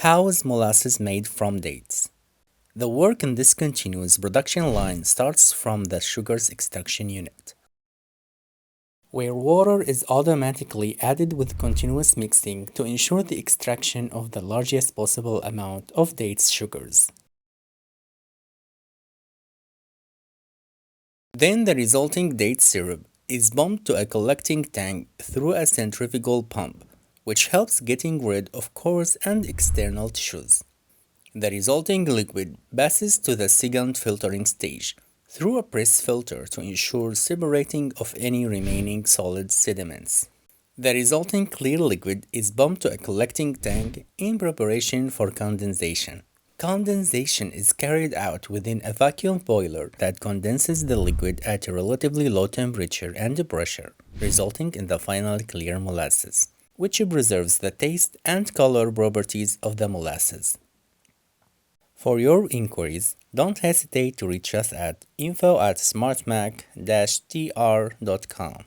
How is molasses made from dates? The work in this continuous production line starts from the sugar's extraction unit, where water is automatically added with continuous mixing to ensure the extraction of the largest possible amount of dates sugars. Then the resulting date syrup is pumped to a collecting tank through a centrifugal pump, which helps getting rid of coarse and external tissues. The resulting liquid passes to the second filtering stage through a press filter to ensure separating of any remaining solid sediments. The resulting clear liquid is pumped to a collecting tank in preparation for condensation. Condensation is carried out within a vacuum boiler that condenses the liquid at a relatively low temperature and pressure, resulting in the final clear molasses, which preserves the taste and color properties of the molasses. For your inquiries, don't hesitate to reach us at info@smartmac-tr.com.